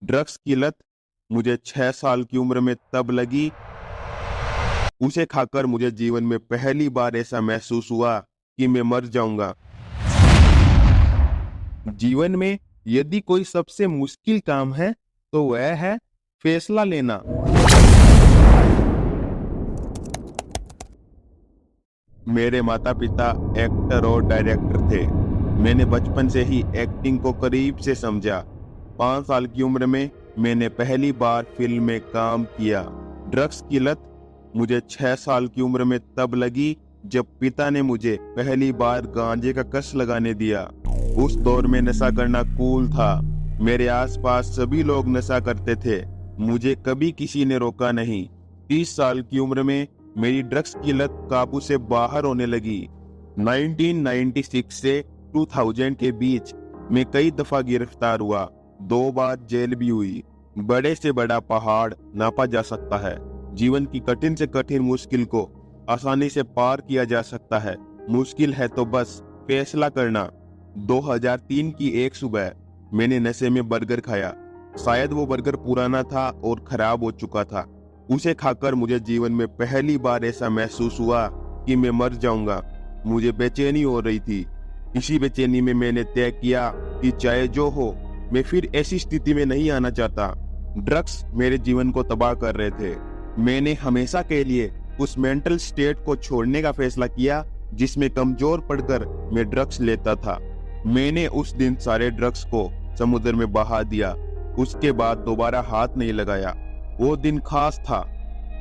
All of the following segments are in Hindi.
ड्रग्स की लत मुझे 6 साल की उम्र में तब लगी, उसे खाकर मुझे जीवन में पहली बार ऐसा महसूस हुआ कि मैं मर जाऊंगा। जीवन में यदि कोई सबसे मुश्किल काम है तो वह है फैसला लेना। मेरे माता पिता एक्टर और डायरेक्टर थे। मैंने बचपन से ही एक्टिंग को करीब से समझा। 5 साल की उम्र में मैंने पहली बार फिल्म में काम किया। ड्रग्स की लत मुझे 6 साल की उम्र में तब लगी जब पिता ने मुझे पहली बार गांजे का कस लगाने दिया। उस दौर में नशा करना कूल था। मेरे आसपास सभी लोग नशा करते थे, मुझे कभी किसी ने रोका नहीं। 30 साल की उम्र में मेरी ड्रग्स की लत काबू से बाहर होने लगी। 1996 से 2000 के बीच मैं कई दफा गिरफ्तार हुआ, 2 बार जेल भी हुई। बड़े से बड़ा पहाड़ नापा जा सकता है। जीवन की कठिन से कठिन मुश्किल को आसानी से पार किया जा सकता है। मुश्किल है तो बस फैसला करना। 2003 की एक सुबह मैंने नशे में बर्गर खाया। शायद वो बर्गर पुराना था और खराब हो चुका था। उसे खाकर मुझे जीवन में पहली बार ऐसा महसूस हुआ कि मैं मर जाऊंगा। मुझे बेचैनी हो रही थी। इसी बेचैनी में मैंने तय किया कि चाहे जो हो, मैं फिर ऐसी स्थिति में नहीं आना चाहता। ड्रग्स मेरे जीवन को तबाह कर रहे थे। मैंने हमेशा के लिए उस मेंटल स्टेट को छोड़ने का फैसला किया जिसमें कमजोर पड़कर मैं ड्रग्स लेता था। मैंने उस दिन सारे ड्रग्स को समुद्र में बहा दिया। उसके बाद दोबारा हाथ नहीं लगाया। वो दिन खास था,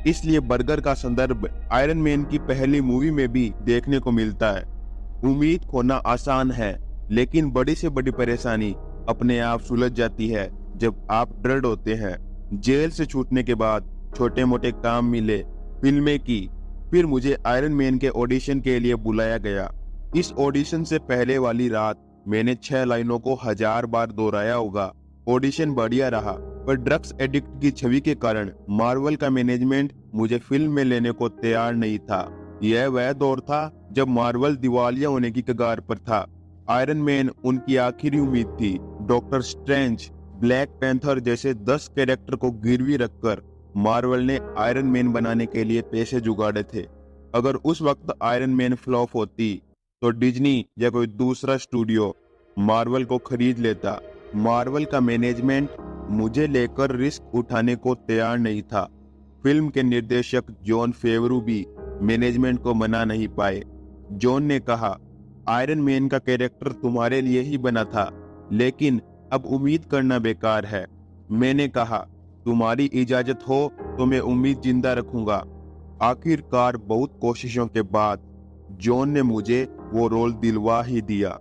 इसलिए बर्गर का संदर्भ आयरन मैन की पहली मूवी में भी देखने को मिलता है। उम्मीद खोना आसान है, लेकिन बड़ी से बड़ी परेशानी अपने आप सुलझ जाती है जब आप दृढ़ होते हैं। जेल से छूटने के बाद छोटे मोटे काम मिले, फिल्में की, फिर मुझे आयरन मैन के ऑडिशन के लिए बुलाया गया। इस ऑडिशन से पहले वाली रात मैंने 6 लाइनों को 1000 बार दोहराया होगा। ऑडिशन बढ़िया रहा, पर ड्रग्स एडिक्ट की छवि के कारण मार्वल का मैनेजमेंट मुझे फिल्म में लेने को तैयार नहीं था। यह वह दौर था जब मार्वल दिवालिया होने की कगार पर था। आयरन मैन उनकी आखिरी उम्मीद थी। डॉक्टर स्ट्रेंज, ब्लैक पैंथर जैसे 10 कैरेक्टर को गिरवी रखकर मार्वल ने आयरन मैन बनाने के लिए पैसे जुगाड़े थे। अगर उस वक्त आयरन मैन फ्लॉप होती तो डिज्नी या कोई दूसरा स्टूडियो मार्वल को खरीद लेता। मार्वल का मैनेजमेंट मुझे लेकर रिस्क उठाने को तैयार नहीं था। फिल्म के निर्देशक जॉन फेवरू भी मैनेजमेंट को मना नहीं पाए। जॉन ने कहा, आयरन मैन का कैरेक्टर तुम्हारे लिए ही बना था, लेकिन अब उम्मीद करना बेकार है। मैंने कहा, तुम्हारी इजाजत हो तो मैं उम्मीद जिंदा रखूंगा। आखिरकार बहुत कोशिशों के बाद जॉन ने मुझे वो रोल दिलवा ही दिया।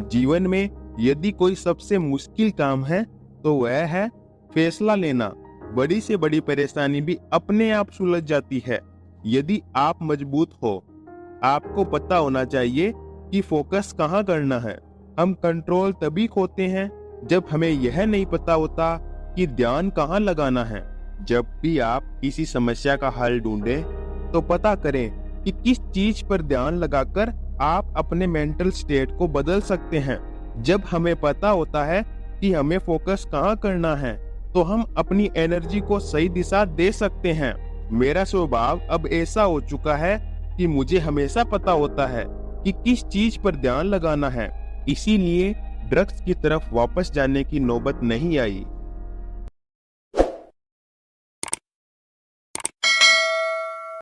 जीवन में यदि कोई सबसे मुश्किल काम है तो वह है फैसला लेना। बड़ी से बड़ी परेशानी भी अपने आप सुलझ जाती है यदि आप मजबूत हो। आपको पता होना चाहिए कि फोकस कहाँ करना है। हम कंट्रोल तभी खोते हैं जब हमें यह नहीं पता होता कि ध्यान कहाँ लगाना है। जब भी आप किसी समस्या का हल ढूंढें तो पता करें कि किस चीज पर ध्यान लगाकर आप अपने मेंटल स्टेट को बदल सकते हैं। जब हमें पता होता है कि हमें फोकस कहाँ करना है तो हम अपनी एनर्जी को सही दिशा दे सकते हैं। मेरा स्वभाव अब ऐसा हो चुका है कि मुझे हमेशा पता होता है कि किस चीज पर ध्यान लगाना है। इसीलिए ड्रग्स की तरफ वापस जाने की नौबत नहीं आई।